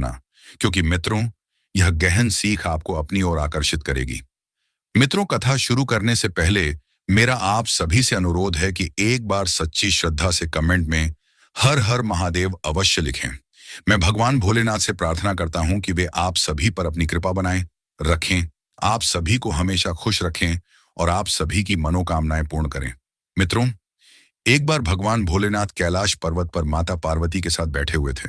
ना, क्योंकि मित्रों, यह गहन सीख आपको अपनी ओर आकर्षित करेगी। मित्रों, कथा शुरू करने से पहले मेरा आप सभी से अनुरोध है कि एक बार सच्ची श्रद्धा से कमेंट में हर हर महादेव अवश्य लिखें। मैं भगवान भोलेनाथ से प्रार्थना करता हूं कि वे आप सभी पर अपनी कृपा बनाएं, रखें, आप सभी को हमेशा खुश रखें और आप सभी की मनोकामनाएं पूर्ण करें। मित्रों, एक बार भगवान भोलेनाथ कैलाश पर्वत पर माता पार्वती के साथ बैठे हुए थे।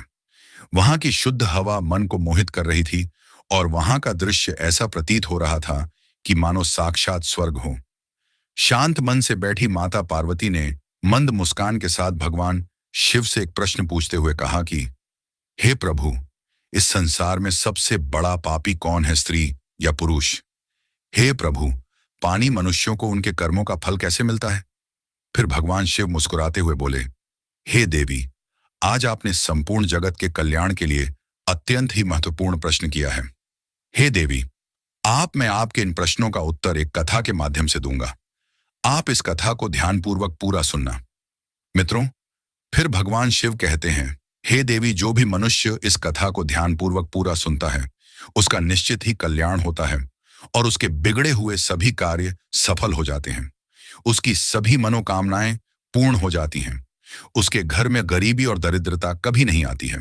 वहां की शुद्ध हवा मन को मोहित कर रही थी और वहां का दृश्य ऐसा प्रतीत हो रहा था कि मानो साक्षात स्वर्ग हो। शांत मन से बैठी माता पार्वती ने मंद मुस्कान के साथ भगवान शिव से एक प्रश्न पूछते हुए कहा कि हे प्रभु, इस संसार में सबसे बड़ा पापी कौन है, स्त्री या पुरुष? हे प्रभु, पानी मनुष्यों को उनके कर्मों का फल कैसे मिलता है? फिर भगवान शिव मुस्कुराते हुए बोले, हे देवी, आज आपने संपूर्ण जगत के कल्याण के लिए अत्यंत ही महत्वपूर्ण प्रश्न किया है। हे देवी, मैं आपके इन प्रश्नों का उत्तर एक कथा के माध्यम से दूंगा। आप इस कथा को ध्यानपूर्वक पूरा सुनना। मित्रों, फिर भगवान शिव कहते हैं, हे देवी, जो भी मनुष्य इस कथा को ध्यानपूर्वक पूरा सुनता है, उसका निश्चित ही कल्याण होता है और उसके बिगड़े हुए सभी कार्य सफल हो जाते हैं। उसकी सभी मनोकामनाएं पूर्ण हो जाती हैं। उसके घर में गरीबी और दरिद्रता कभी नहीं आती है।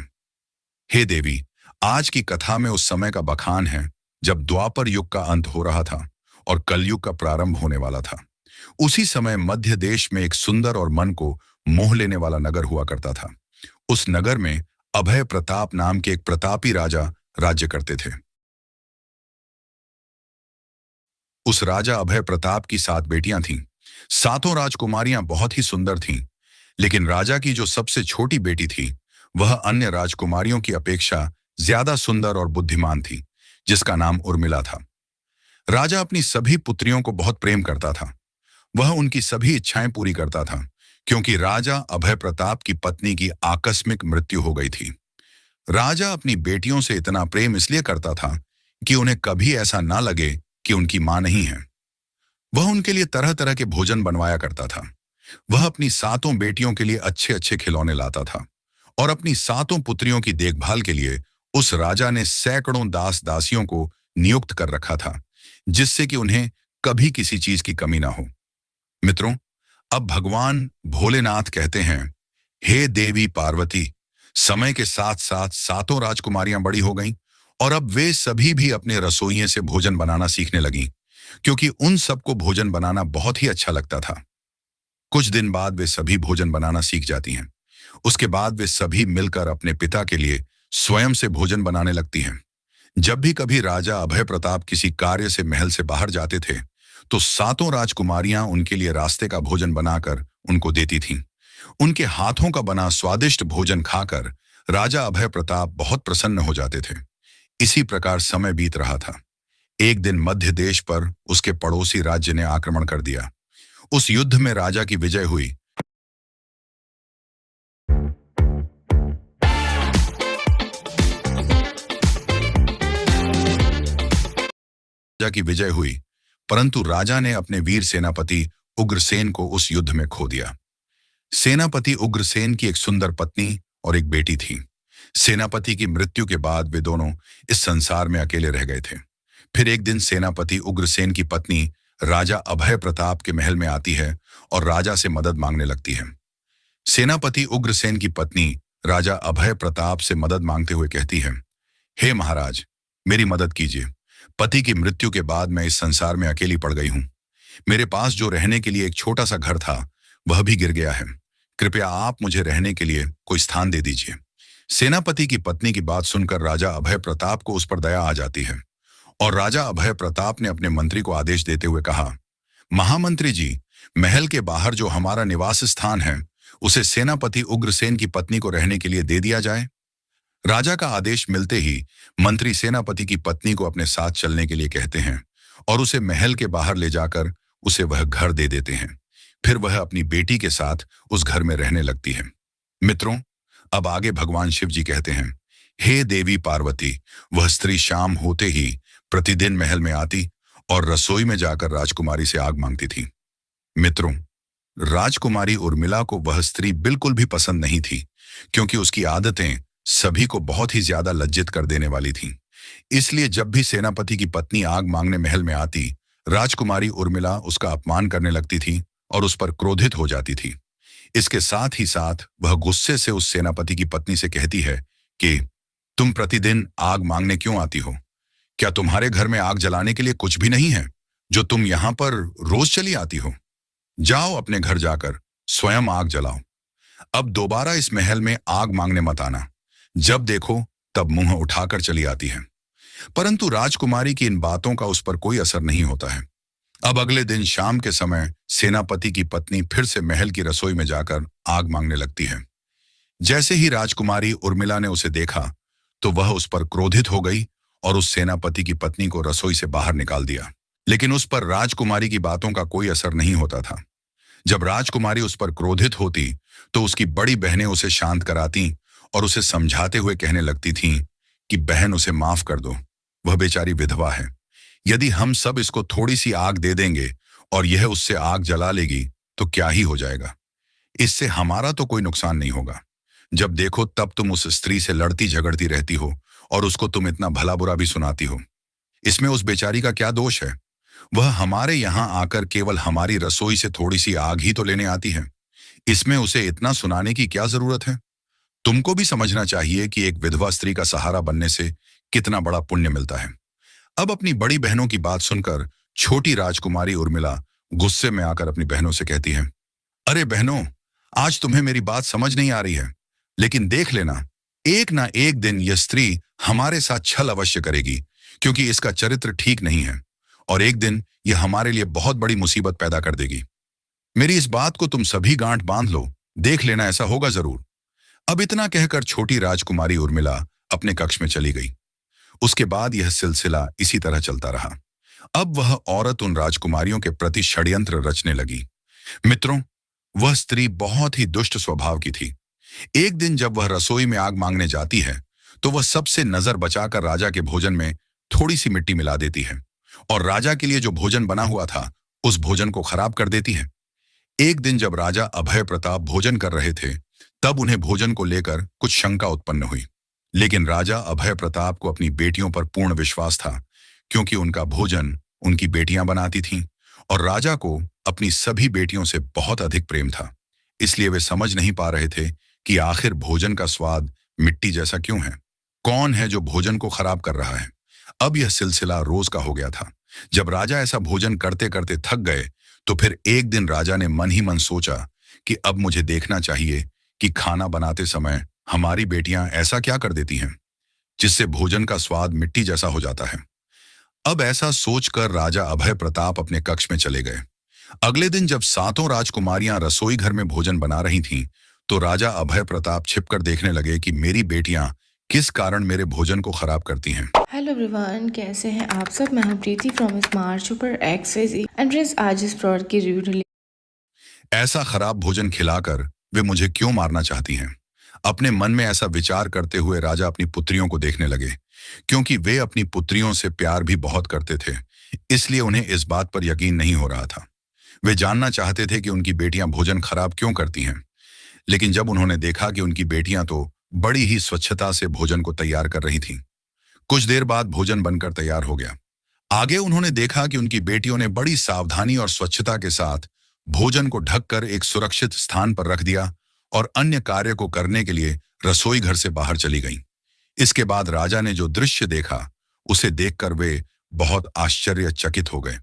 हे देवी, आज की कथा में उस समय का बखान है जब द्वापर युग का अंत हो रहा था और कलयुग का प्रारंभ होने वाला था। उसी समय मध्य देश में एक सुंदर और मन को मोह लेने वाला नगर हुआ करता था। उस नगर में अभय प्रताप नाम के एक प्रतापी राजा राज्य करते थे। उस राजा अभय प्रताप की 7 बेटियां थीं। सातों राजकुमारियां बहुत ही सुंदर थीं, लेकिन राजा की जो सबसे छोटी बेटी थी, वह अन्य राजकुमारियों की अपेक्षा ज्यादा सुंदर और बुद्धिमान थी, जिसका नाम उर्मिला था। राजा अपनी सभी पुत्रियों को बहुत प्रेम करता था। वह उनकी सभी इच्छाएं पूरी करता था, क्योंकि राजा अभय प्रताप की पत्नी की आकस्मिक मृत्यु हो गई थी। राजा अपनी बेटियों से इतना प्रेम इसलिए करता था कि उन्हें कभी ऐसा ना लगे कि उनकी मां नहीं है। वह उनके लिए तरह तरह के भोजन बनवाया करता था। वह अपनी 7 बेटियों के लिए अच्छे अच्छे खिलौने लाता था और अपनी 7 पुत्रियों की देखभाल के लिए उस राजा ने सैकड़ों दास दासियों को नियुक्त कर रखा था, जिससे कि उन्हें कभी किसी चीज की कमी ना हो। मित्रों, अब भगवान भोलेनाथ कहते हैं, हे देवी पार्वती, समय के साथ साथ 7 राजकुमारियां बड़ी हो गईं और अब वे सभी भी अपने रसोइये से भोजन बनाना सीखने लगीं, क्योंकि उन सबको भोजन बनाना बहुत ही अच्छा लगता था। कुछ दिन बाद वे सभी भोजन बनाना सीख जाती हैं। उसके बाद वे सभी मिलकर अपने पिता के लिए स्वयं से भोजन बनाने लगती हैं। जब भी कभी राजा अभय प्रताप किसी कार्य से महल से बाहर जाते थे, तो 7 राजकुमारियां उनके लिए रास्ते का भोजन बनाकर उनको देती थीं। उनके हाथों का बना स्वादिष्ट भोजन खाकर राजा अभय प्रताप बहुत प्रसन्न हो जाते थे। इसी प्रकार समय बीत रहा था। एक दिन मध्य देश पर उसके पड़ोसी राज्य ने आक्रमण कर दिया। उस युद्ध में राजा की विजय हुई। परंतु राजा ने अपने वीर सेनापति उग्रसेन को उस युद्ध में खो दिया। सेनापति उग्रसेन की एक सुंदर पत्नी और एक बेटी थी। सेनापति की मृत्यु के बाद वे दोनों इस संसार में अकेले रह गए थे। फिर एक दिन सेनापति उग्रसेन की पत्नी राजा अभय प्रताप के महल में आती है और राजा से मदद मांगने लगती है। सेनापति उग्रसेन की पत्नी राजा अभय प्रताप से मदद मांगते हुए कहती है, हे महाराज, मेरी मदद कीजिए। पति की मृत्यु के बाद मैं इस संसार में अकेली पड़ गई हूं। मेरे पास जो रहने के लिए एक छोटा सा घर था, वह भी गिर गया है। कृपया आप मुझे रहने के लिए कोई स्थान दे दीजिए। सेनापति की पत्नी की बात सुनकर राजा अभय प्रताप को उस पर दया आ जाती है और राजा अभय प्रताप ने अपने मंत्री को आदेश देते हुए कहा, महामंत्री जी, महल के बाहर जो हमारा निवास स्थान है, उसे सेनापति उग्रसेन की पत्नी को रहने के लिए दे दिया जाए। राजा का आदेश मिलते ही मंत्री सेनापति की पत्नी को अपने साथ चलने के लिए कहते हैं और उसे महल के बाहर ले जाकर उसे वह घर दे देते हैं। फिर वह अपनी बेटी के साथ उस घर में रहने लगती है। मित्रों, अब आगे भगवान शिव जी कहते हैं, हे देवी पार्वती, वह स्त्री शाम होते ही प्रतिदिन महल में आती और रसोई में जाकर राजकुमारी से आग मांगती थी। मित्रों, राजकुमारी उर्मिला को वह स्त्री बिल्कुल भी पसंद नहीं थी, क्योंकि उसकी आदतें सभी को बहुत ही ज्यादा लज्जित कर देने वाली थी। इसलिए जब भी सेनापति की पत्नी आग मांगने महल में आती, राजकुमारी उर्मिला उसका अपमान करने लगती थी और उस पर क्रोधित हो जाती थी। इसके साथ ही साथ वह गुस्से से उस सेनापति की पत्नी से कहती है कि तुम प्रतिदिन आग मांगने क्यों आती हो? क्या तुम्हारे घर में आग जलाने के लिए कुछ भी नहीं है, जो तुम यहां पर रोज चली आती हो? जाओ अपने घर जाकर स्वयं आग जलाओ। अब दोबारा इस महल में आग मांगने मत आना। जब देखो तब मुंह उठाकर चली आती है। परंतु राजकुमारी की इन बातों का उस पर कोई असर नहीं होता है। अब अगले दिन शाम के समय सेनापति की पत्नी फिर से महल की रसोई में जाकर आग मांगने लगती है। जैसे ही राजकुमारी उर्मिला ने उसे देखा, तो वह उस पर क्रोधित हो गई और उस सेनापति की पत्नी को रसोई से बाहर निकाल दिया। लेकिन उस पर राजकुमारी की बातों का कोई असर नहीं होता था। जब राजकुमारी उस पर क्रोधित होती, तो उसकी बड़ी बहनें उसे शांत कराती और उसे समझाते हुए कहने लगती थीं कि बहन, उसे माफ कर दो, वह बेचारी विधवा है। यदि हम सब इसको थोड़ी सी आग दे देंगे और यह उससे आग जला लेगी, तो क्या ही हो जाएगा। इससे हमारा तो कोई नुकसान नहीं होगा। जब देखो तब तुम उस स्त्री से लड़ती झगड़ती रहती हो और उसको तुम इतना भला बुरा भी सुनाती हो। इसमें उस बेचारी का क्या दोष है? वह हमारे यहाँ आकर केवल हमारी रसोई से थोड़ी सी आग ही तो लेने आती है। इसमें उसे इतना सुनाने की क्या जरूरत है? तुमको भी समझना चाहिए कि एक विधवा स्त्री का सहारा बनने से कितना बड़ा पुण्य मिलता है। अब अपनी बड़ी बहनों की बात सुनकर छोटी राजकुमारी उर्मिला गुस्से में आकर अपनी बहनों से कहती है, अरे बहनों, आज तुम्हें मेरी बात समझ नहीं आ रही है, लेकिन देख लेना, एक ना एक दिन यह स्त्री हमारे साथ छल अवश्य करेगी, क्योंकि इसका चरित्र ठीक नहीं है और एक दिन यह हमारे लिए बहुत बड़ी मुसीबत पैदा कर देगी। मेरी इस बात को तुम सभी गांठ बांध लो, देख लेना ऐसा होगा जरूर। अब इतना कहकर छोटी राजकुमारी उर्मिला अपने कक्ष में चली गई। उसके बाद यह सिलसिला इसी तरह चलता रहा। अब वह औरत उन राजकुमारियों के प्रति षड्यंत्र रचने लगी। मित्रों, वह स्त्री बहुत ही दुष्ट स्वभाव की थी। एक दिन जब वह रसोई में आग मांगने जाती है, तो वह सबसे नजर बचाकर राजा के भोजन में थोड़ी सी मिट्टी मिला देती है और राजा के लिए जो भोजन बना हुआ था, उस भोजन को खराब कर देती है। एक दिन जब राजा अभय प्रताप भोजन कर रहे थे, तब उन्हें भोजन को लेकर कुछ शंका उत्पन्न हुई। लेकिन राजा अभय प्रताप को अपनी बेटियों पर पूर्ण विश्वास था, क्योंकि उनका भोजन उनकी बेटियां बनाती थीं और राजा को अपनी सभी बेटियों से बहुत अधिक प्रेम था। इसलिए वे समझ नहीं पा रहे थे कि आखिर भोजन का स्वाद मिट्टी जैसा क्यों है। कौन है जो भोजन को खराब कर रहा है? अब यह सिलसिला रोज का हो गया था। जब राजा ऐसा भोजन करते करते थक गए, तो फिर एक दिन राजा ने मन ही मन सोचा कि अब मुझे देखना चाहिए कि खाना बनाते समय हमारी बेटियां ऐसा क्या कर देती हैं, जिससे भोजन का स्वाद मिट्टी जैसा हो जाता है। अब ऐसा सोचकर राजा अभय प्रताप अपने कक्ष में चले गए। अगले दिन जब सातों राजकुमारियां रसोई घर में भोजन बना रही थीं, तो राजा अभय प्रताप छिपकर देखने लगे कि मेरी बेटियां किस कारण मेरे भोजन को खराब करती हैं। हेलो एवरीवन, कैसे हैं आप सब। मैं हूं Preeti from smart super XYZ and friends, आज इस प्रोडक्ट की रिव्यू। ऐसा खराब भोजन खिलाकर वे मुझे क्यों मारना चाहती हैं? अपने मन में ऐसा विचार करते हुए राजा अपनी पुत्रियों को देखने लगे, क्योंकि वे अपनी पुत्रियों से प्यार भी बहुत करते थे। इसलिए उन्हें इस बात पर यकीन नहीं हो रहा था। वे जानना चाहते थे कि उनकी बेटियां भोजन खराब क्यों करती हैं। लेकिन जब उन्होंने देखा कि उनकी बेटियां तो बड़ी ही स्वच्छता से भोजन को तैयार कर रही थीं, कुछ देर बाद भोजन बनकर तैयार हो गया। आगे उन्होंने देखा कि उनकी बेटियों ने बड़ी सावधानी और स्वच्छता के साथ भोजन को ढककर एक सुरक्षित स्थान पर रख दिया और अन्य कार्य को करने के लिए रसोई घर से बाहर चली गईं। इसके बाद राजा ने जो दृश्य देखा, उसे देखकर वे बहुत आश्चर्यचकित हो गए।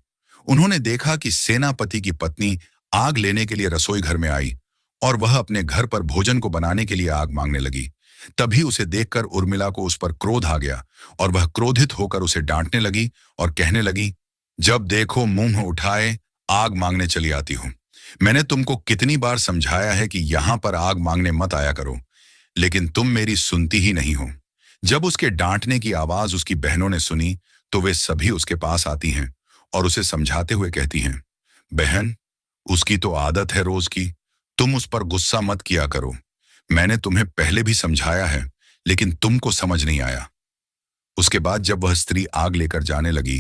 उन्होंने देखा कि सेनापति की पत्नी आग लेने के लिए रसोई घर में आई और वह अपने घर पर भोजन को बनाने के लिए आग मांगने लगी। तभी उसे देखकर उर्मिला को उस पर क्रोध आ गया और वह क्रोधित होकर उसे डांटने लगी और कहने लगी, जब देखो मुंह उठाए आग मांगने चली आती हो। मैंने तुमको कितनी बार समझाया है कि यहां पर आग मांगने मत आया करो, लेकिन तुम मेरी सुनती ही नहीं हो। जब उसके डांटने की आवाज उसकी बहनों ने सुनी, तो वे सभी उसके पास आती हैं और उसे समझाते हुए कहती हैं, बहन, उसकी तो आदत है रोज की, तुम उस पर गुस्सा मत किया करो। मैंने तुम्हें पहले भी समझाया है, लेकिन तुमको समझ नहीं आया। उसके बाद जब वह स्त्री आग लेकर जाने लगी,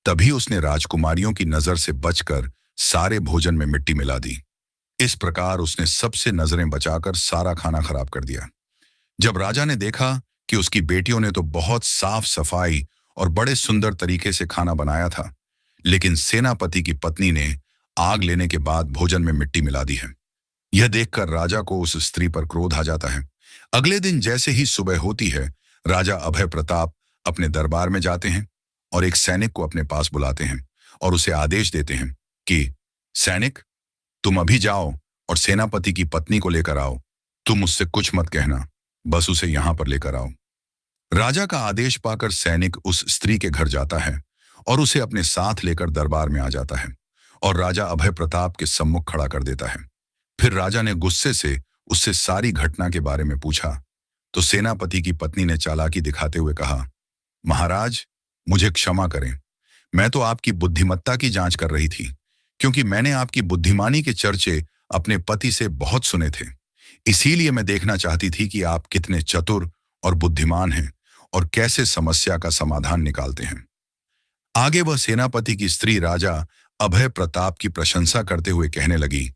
तभी उसने राजकुमारियों की नजर से बचकर सारे भोजन में मिट्टी मिला दी। इस प्रकार उसने सबसे नजरें बचाकर सारा खाना खराब कर दिया। जब राजा ने देखा कि उसकी बेटियों ने तो बहुत साफ सफाई और बड़े सुंदर तरीके से खाना बनाया था, लेकिन सेनापति की पत्नी ने आग लेने के बाद भोजन में मिट्टी मिला दी है। यह देखकर राजा को उस स्त्री पर क्रोध आ जाता है। अगले दिन जैसे ही सुबह होती है, राजा अभय प्रताप अपने दरबार में जाते हैं और एक सैनिक को अपने पास बुलाते हैं और उसे आदेश देते हैं कि सैनिक, तुम अभी जाओ और सेनापति की पत्नी को लेकर आओ। तुम उससे कुछ मत कहना, बस उसे यहां पर लेकर आओ। राजा का आदेश पाकर सैनिक उस स्त्री के घर जाता है और उसे अपने साथ लेकर दरबार में आ जाता है और राजा अभय प्रताप के सम्मुख खड़ा कर देता है। फिर राजा ने गुस्से से उससे सारी घटना के बारे में पूछा तो सेनापति की पत्नी ने चालाकी दिखाते हुए कहा, महाराज, मुझे क्षमा करें, मैं तो आपकी बुद्धिमत्ता की जांच कर रही थी, क्योंकि मैंने आपकी बुद्धिमानी के चर्चे अपने पति से बहुत सुने थे। इसीलिए मैं देखना चाहती थी कि आप कितने चतुर और बुद्धिमान हैं और कैसे समस्या का समाधान निकालते हैं। आगे वह सेनापति की स्त्री राजा अभय प्रताप की प्रशंसा करते हुए कहने लगी,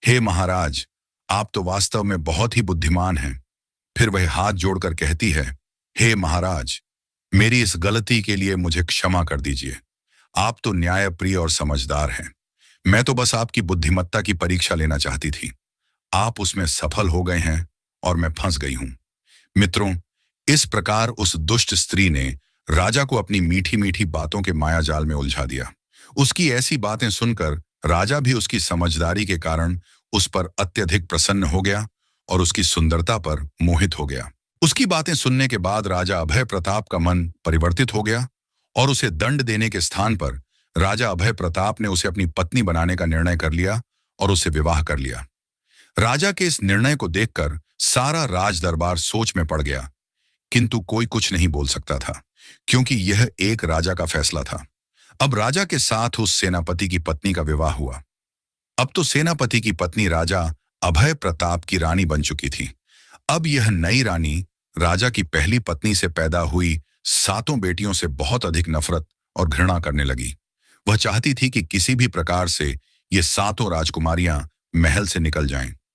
हे महाराज, आप तो वास्तव में बहुत ही बुद्धिमान हैं। फिर वह हाथ जोड़कर कहती है, हे महाराज, मेरी इस गलती के लिए मुझे क्षमा कर दीजिए। आप तो न्यायप्रिय और समझदार हैं। मैं तो बस आपकी बुद्धिमत्ता की परीक्षा लेना चाहती थी। आप उसमें सफल हो गए हैं और मैं फंस गई हूं। मित्रों, इस प्रकार उस दुष्ट स्त्री ने राजा को अपनी मीठी मीठी बातों के मायाजाल में उलझा दिया। उसकी ऐसी बातें सुनकर राजा भी उसकी समझदारी के कारण उस पर अत्यधिक प्रसन्न हो गया और उसकी सुंदरता पर मोहित हो गया। उसकी बातें सुनने के बाद राजा अभय प्रताप का मन परिवर्तित हो गया और उसे दंड देने के स्थान पर राजा अभय प्रताप ने उसे अपनी पत्नी बनाने का निर्णय कर लिया और उसे विवाह कर लिया। राजा के इस निर्णय को देखकर सारा राज दरबार सोच में पड़ गया, किंतु कोई कुछ नहीं बोल सकता था, क्योंकि यह एक राजा का फैसला था। अब राजा के साथ उस सेनापति की पत्नी का विवाह हुआ। अब तो सेनापति की पत्नी राजा अभय प्रताप की रानी बन चुकी थी। अब यह नई रानी राजा की पहली पत्नी से पैदा हुई 7 बेटियों से बहुत अधिक नफरत और घृणा करने लगी। वह चाहती थी कि किसी भी प्रकार से ये 7 राजकुमारियां महल से निकल जाएं।